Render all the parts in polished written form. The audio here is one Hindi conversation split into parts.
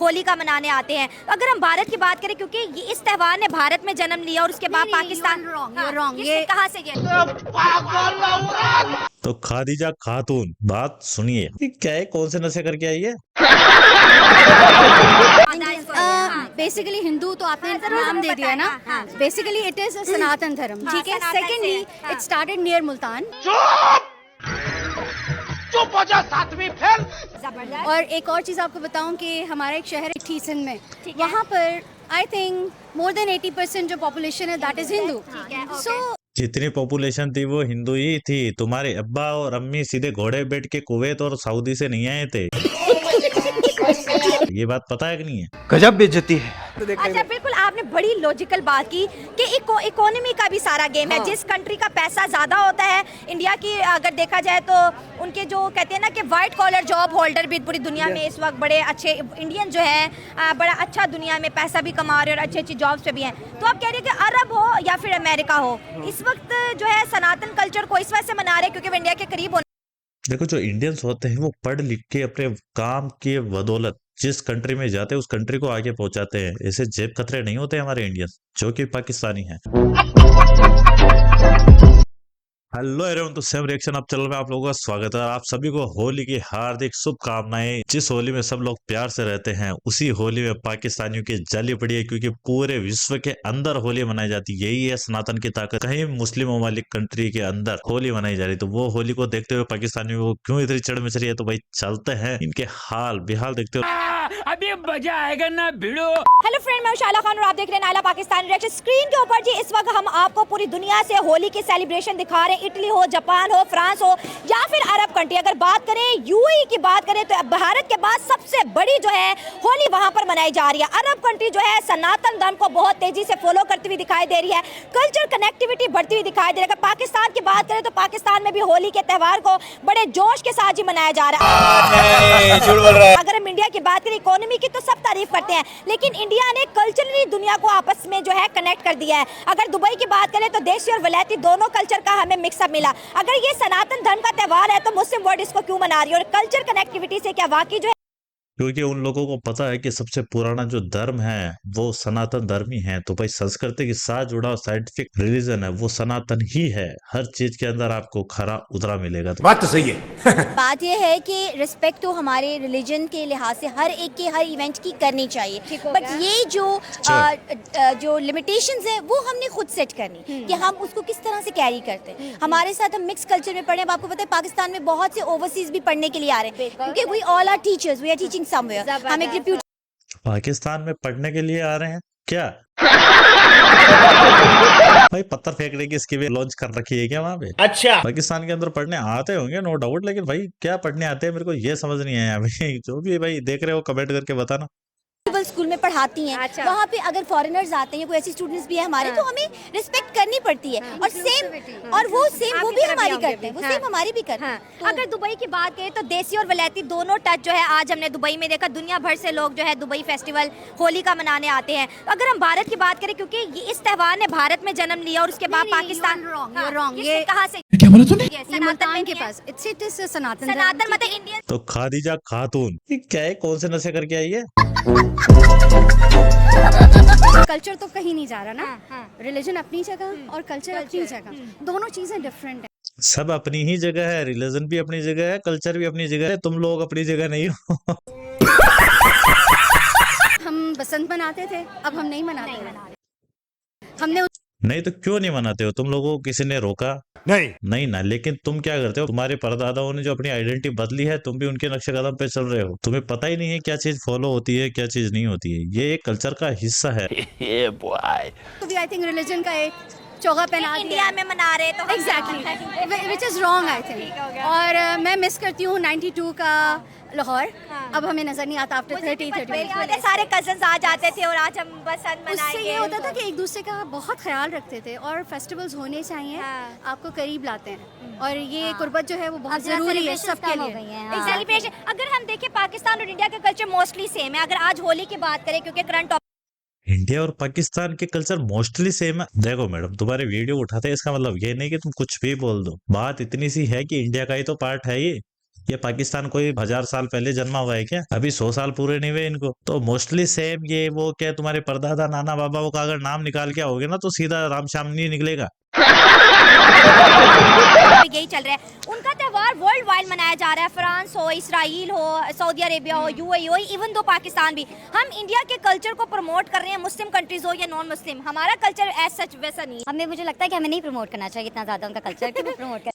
होली का मनाने आते हैं। अगर हम भारत की बात करें, क्योंकि ये इस त्योहार ने भारत में जन्म लिया और उसके बाद पाकिस्तान ये कहाँ से ये तो खादीजा खातून बात सुनिए, ये क्या है, कौन से नशे करके आई है? बेसिकली हिंदू तो आपने नाम दे दिया ना, बेसिकली इट इज सनातन धर्म, ठीक है। Secondly it started near Multan. चुप हो जा सातवीं फेल। और एक और चीज़ आपको बताऊं कि हमारा एक शहर है ठीसन में, वहाँ पर आई थिंक मोर देन 80% जो पॉपुलेशन है दैट इज हिंदू। सो जितनी पॉपुलेशन थी वो हिंदू ही थी। तुम्हारे अब्बा और अम्मी सीधे घोड़े बैठ के कुवैत और सऊदी से नहीं आए थे। ये बात पता है कि नहीं है? गजब बेइज्जती है। अच्छा, बिल्कुल आपने बड़ी लॉजिकल बात की कि इकोनॉमी का भी सारा गेम है। जिस कंट्री का पैसा ज्यादा होता है, इंडिया की अगर देखा जाए तो उनके जो कहते हैं ना कि व्हाइट कॉलर जॉब होल्डर भी पूरी दुनिया में इस वक्त बड़े अच्छे इंडियन जो है बड़ा अच्छा दुनिया में पैसा भी कमा रहे और अच्छी अच्छी जॉब्स पे भी हैं। तो आप कह रहे हैं कि अरब हो या फिर अमेरिका हो, इस वक्त जो है सनातन कल्चर को इस वजह से मना रहे हैं क्योंकि वो इंडिया के करीब होने। देखो, जो इंडियंस होते हैं वो पढ़ लिख के अपने काम के बदौलत जिस कंट्री में जाते हैं उस कंट्री को आगे पहुंचाते हैं। ऐसे जेब कतरे नहीं होते हमारे इंडियंस जो कि पाकिस्तानी हैं। हेलो एवरीवन, तो सेम रिएक्शन आप चैनल में आप लोगों का स्वागत है। आप सभी को होली की हार्दिक शुभकामनाएं। जिस होली में सब लोग प्यार से रहते हैं उसी होली में पाकिस्तानियों की जाली पड़ी है, क्योंकि पूरे विश्व के अंदर होली मनाई जाती है। यही है सनातन की ताकत। कहीं मुस्लिम ममालिक कंट्री के अंदर होली मनाई जा रही, तो वो होली को देखते हुए पाकिस्तानियों को क्यों इतनी चढ़ मच रही है। तो भाई चलते हैं इनके हाल बेहाल देखते हुए। अभी मजा आएगा ना भिड़ो। हेलो फ्रेंड, मैं शाला खान और आप देख रहे हैं नायला पाकिस्तान रिएक्शन। स्क्रीन के ऊपर जी इस वक्त हम आपको पूरी दुनिया से होली की सेलिब्रेशन दिखा रहे हैं। इटली हो, जापान हो, फ्रांस हो या फिर अरब कंट्री। अगर बात करें यूएई की बात करें तो भारत के बाद सबसे बड़ी जो है होली वहां पर मनाई जा रही है। अरब कंट्री जो है सनातन धर्म को बहुत तेजी से फॉलो करती हुई दिखाई दे रही है। कल्चर कनेक्टिविटी बढ़ती हुई दिखाई दे रही है। अगर पाकिस्तान की बात करें तो पाकिस्तान में भी होली के त्यौहार को बड़े जोश के साथ ही मनाया जा रहा है। अगर हम इंडिया की बात करें इकोनॉमी की तो सब तारीफ करते हैं, लेकिन इंडिया ने कल्चरली दुनिया को आपस में जो है कनेक्ट कर दिया है। अगर दुबई की बात करें तो देसी और वलैती दोनों कल्चर का हमें मिक्सअप मिला। अगर ये सनातन धर्म का त्यौहार है तो मुस्लिम वर्ल्ड इसको क्यों मना रही है? और कल्चर कनेक्टिविटी से क्या वाकई जो है, क्योंकि उन लोगों को पता है कि सबसे पुराना जो धर्म है वो सनातन धर्म ही है। तो भाई संस्कृति के साथ जुड़ा साइंटिफिक रिलीजन है वो सनातन ही है। हर चीज के अंदर आपको खरा उतरा मिलेगा। तो बात तो सही है। बात यह है कि रिस्पेक्ट तो हमारे रिलीजन के लिहाज से हर एक के हर इवेंट की करनी चाहिए, बट ये जो लिमिटेशंस है वो हमने खुद सेट करनी कि हम उसको किस तरह से कैरी करते हैं। हमारे साथ हम मिक्स कल्चर में पढ़े। अब आपको पता है पाकिस्तान में बहुत से ओवरसीज भी पढ़ने के लिए आ रहे हैं, क्योंकि we all are teachers, we are teaching somewhere. हम एक रिप्यूट पाकिस्तान में पढ़ने के लिए आ रहे हैं क्या? भाई पत्थर फेंकने की स्कीम लॉन्च कर रखी है क्या वहाँ पे? अच्छा, पाकिस्तान के अंदर पढ़ने आते होंगे नो डाउट, लेकिन भाई क्या पढ़ने आते हैं मेरे को ये समझ नहीं आया। भाई जो भी भाई देख रहे हो कमेंट करके बताना। स्कूल में पढ़ाती हैं। अच्छा। वहाँ पे अगर फॉरेनर्स आते हैं, कोई ऐसी स्टूडेंट्स भी है हमारे, तो हमें रिस्पेक्ट करनी पड़ती है। और सेम और वो सेम वो भी हमारी करते हैं, वो सेम हमारी भी करते हैं। तो अगर दुबई की बात करें तो देसी और वलैती दोनों टच जो है आज हमने दुबई में देखा। दुनिया भर से लोग जो है दुबई फेस्टिवल होली का मनाने आते हैं। अगर हम भारत की बात करें, क्योंकि ये इस त्योहार ने भारत में जन्म लिया और उसके बाद पाकिस्तान ये कहाँ से क्या बोला तूने? ये मुल्तान के पास इट्स सनातन सनातन मतलब इंडियन। तो खादीजा खातून ये क्या है, कौन से नशे करके आई है? कल्चर तो कहीं नहीं जा रहा ना। रिलीजन अपनी जगह और कल्चर अपनी जगह, दोनों चीजें डिफरेंट है। सब अपनी ही जगह है, रिलीजन भी अपनी जगह है, कल्चर भी अपनी जगह है। तुम लोग अपनी जगह नहीं हो। हम बसंत मनाते थे, अब हम नहीं मनाते हैं। हमने नहीं तो क्यों नहीं मनाते हो? तुम लोगों को किसी ने रोका नहीं ना। लेकिन तुम क्या करते हो? तुम्हारे परदादाओं ने जो अपनी आइडेंटिटी बदली है, तुम भी उनके नक्शे कदम पे चल रहे हो। तुम्हें पता ही नहीं है क्या चीज फॉलो होती है क्या चीज नहीं होती है। ये एक कल्चर का हिस्सा है। आई थिंक रिलीजन का एक चोगा पहना इंडिया में मना रहे तो exactly which is wrong I think. और मैं मिस करती हूँ 92 का लाहौर। अब हमें नजर नहीं आता आफ्टर 30 सारे कजन्स आ जाते थे और आज हम बसंत उससे मनाएंगे। ये होता था कि एक दूसरे का बहुत ख्याल रखते थे और फेस्टिवल्स होने चाहिए, आपको करीब लाते हैं। और ये कुर्बत जो है वो बहुत जरूरी है सबके लिए। सेलिब्रेशन अगर हम देखें पाकिस्तान और इंडिया का कल्चर मोस्टली सेम है। अगर आज होली की बात करें, क्योंकि करंट इंडिया और पाकिस्तान के कल्चर मोस्टली सेम है। देखो मैडम, तुम्हारे वीडियो उठाते हैं इसका मतलब ये नहीं कि तुम कुछ भी बोल दो। बात इतनी सी है कि इंडिया का ही तो पार्ट है ये। ये पाकिस्तान कोई 1000 साल पहले जन्मा हुआ है क्या? अभी 100 साल पूरे नहीं हुए इनको। तो मोस्टली सेम ये वो क्या तुम्हारे परदादा नाना बाबा का अगर नाम निकाल के आओगे ना तो सीधा राम श्याम नहीं निकलेगा। यही चल रहा है। उनका त्यौहार वर्ल्ड वाइड मनाया जा रहा है, फ्रांस हो, इसराइल हो, सऊदी अरेबिया हो, यूएई हो, इवन दो पाकिस्तान भी। हम इंडिया के कल्चर को प्रमोट कर रहे हैं, मुस्लिम कंट्रीज हो या नॉन मुस्लिम। हमारा कल्चर एज सच वैसा नहीं है। हमें मुझे लगता है कि हमें नहीं प्रमोट करना चाहिए इतना ज्यादा उनका कल्चर कि प्रमोट कर।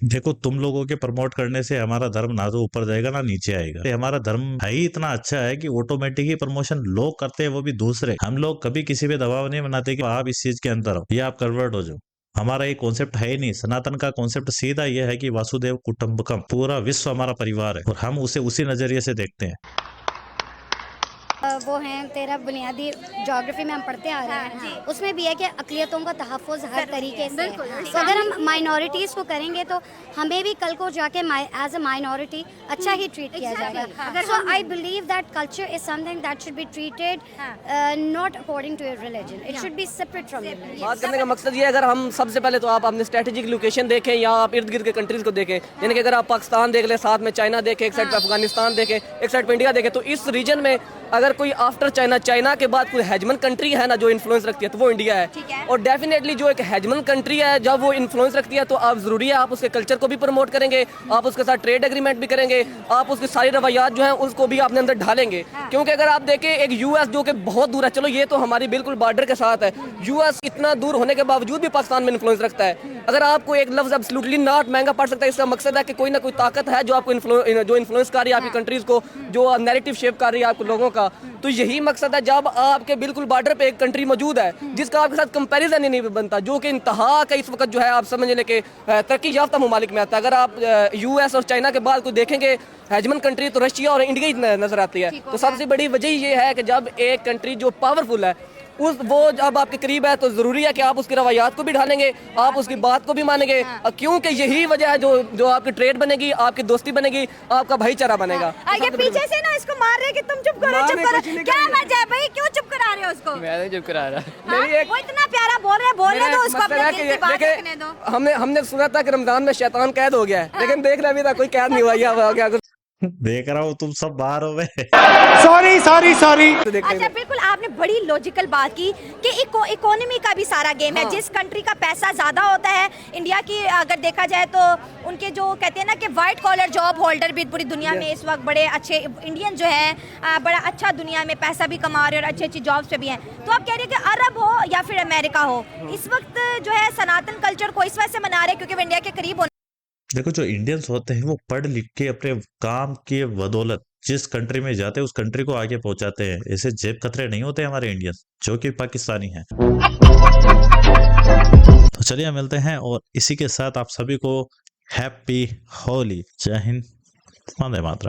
देखो तुम लोगों के प्रमोट करने से हमारा धर्म ना तो ऊपर जाएगा ना नीचे आएगा। ये हमारा धर्म है ही इतना अच्छा है कि ऑटोमेटिक ही प्रमोशन लोग करते हैं, वो भी दूसरे। हम लोग कभी किसी पे दबाव नहीं बनाते कि आप इस चीज के अंदर हो या आप कन्वर्ट हो जाओ। हमारा ये कॉन्सेप्ट है ही नहीं। सनातन का कॉन्सेप्ट सीधा ये है कि वासुदेव कुटुंबकम, पूरा विश्व हमारा परिवार है और हम उसे उसी नजरिए से देखते हैं। वो हैं तेरा बुनियादी ज्योग्राफी में हम पढ़ते आ रहे हैं, उसमें भी है कि अक़लियतों का तहफ़्फ़ुज़ हर तरीके से। तो अगर हम माइनॉरिटीज़ को करेंगे तो हमें भी कल को जाके एज अ माइनॉरिटी अच्छा ही ट्रीट किया जाएगा। So I believe that culture is something that should be treated not according to your religion, it should be separate from religion. बात करने का मकसद ये है, अगर हम सबसे पहले तो आप अपने स्ट्रेटेजिक लोकेशन देखें या आप इर्द गिर्द के कंट्रीज़ को देखें, यानी कि अगर आप पाकिस्तान देख लें, साथ में चाइना देखें, एक साइड पे अफगानिस्तान देखें, एक साइड पे इंडिया देखें, तो इस रीजन में अगर कोई आफ्टर चाइना के बाद कोई हेजमन कंट्री है ना जो इन्फ्लुएंस रखती है तो वो इंडिया है। और डेफिनेटली जो एक हेजमन कंट्री है जब वो इन्फ्लुएंस रखती है तो आप ज़रूरी है आप उसके कल्चर को भी प्रमोट करेंगे, आप उसके साथ ट्रेड एग्रीमेंट भी करेंगे, आप उसकी सारी रवैयात जो हैं उसको भी अपने अंदर ढालेंगे। क्योंकि अगर आप देखें एक यूएस जो कि बहुत दूर है, चलो ये तो हमारी बिल्कुल बॉर्डर के साथ है, यूएस इतना दूर होने के बावजूद भी पाकिस्तान में इन्फ्लुएंस रखता है। अगर आपको एक लफ्ज़ एब्सोल्युटली नॉट महंगा पड़ सकता है, इसका मकसद है कि कोई ना कोई ताकत है जो आपको इन्फ्लुएंस कर रही है आपकी कंट्रीज़ को, जो नैरेटिव शेप कर रही है आपको लोगों का। तो यही मकसद है जब आपके बिल्कुल बॉर्डर पे एक कंट्री मौजूद है जिसका आपके साथ कंपैरिजन ही नहीं बनता, जो कि इंतहा का इस वक्त जो है आप समझ लें कि तरक्की याफ्ता ममालिक में आता है। अगर आप यूएस और चाइना के बाद को देखेंगे हेजमन कंट्री तो रशिया और इंडिया ही नजर आती है। तो सबसे बड़ी वजह ये है कि जब एक कंट्री जो पावरफुल है वो जब आपके करीब है तो जरूरी है कि आप उसकी रवायात को भी ढालेंगे, आप उसकी बात को भी मानेंगे, क्योंकि यही वजह है जो आपकी ट्रेड बनेगी, आपकी दोस्ती बनेगी, आपका भाईचारा बनेगा। ये पीछे से ना इसको मार रहे कि तुम चुप करो, चुप करो। क्या वजह है भाई, क्यों चुप करा रहे हो उसको? मैं नहीं चुप करा रहा। वो इतना प्यारा बोल रहे तो उसको अपने दिल की बात रखने दो। हमने सुना था कि रमजान में शैतान कैद हो गया है, लेकिन देख रहे अभी तक कोई कैद नहीं हुआ या देख रहा हूँ तुम सब बाहर हो गए। सॉरी। अच्छा बिल्कुल, आपने बड़ी लॉजिकल बात की कि इकोनॉमी का भी सारा गेम है। जिस कंट्री का पैसा ज्यादा होता है, इंडिया की अगर देखा जाए तो उनके जो कहते हैं ना कि वाइट कॉलर जॉब होल्डर भी पूरी दुनिया में इस वक्त बड़े अच्छे इंडियन जो है बड़ा अच्छा दुनिया में पैसा भी कमा रहे और अच्छी अच्छी जॉब्स पे भी हैं। तो आप कह रहे हैं कि अरब हो या फिर अमेरिका हो, इस वक्त जो है सनातन कल्चर को इस वजह से मना रहे क्योंकि वो इंडिया के करीब होने। देखो जो इंडियंस होते हैं वो पढ़ लिख के अपने काम की बदौलत जिस कंट्री में जाते हैं उस कंट्री को आगे पहुंचाते हैं। ऐसे जेब कतरे नहीं होते हमारे इंडियंस जो कि पाकिस्तानी हैं। तो चलिए मिलते हैं और इसी के साथ आप सभी को हैप्पी होली। जय हिंद, वंदे मातरम।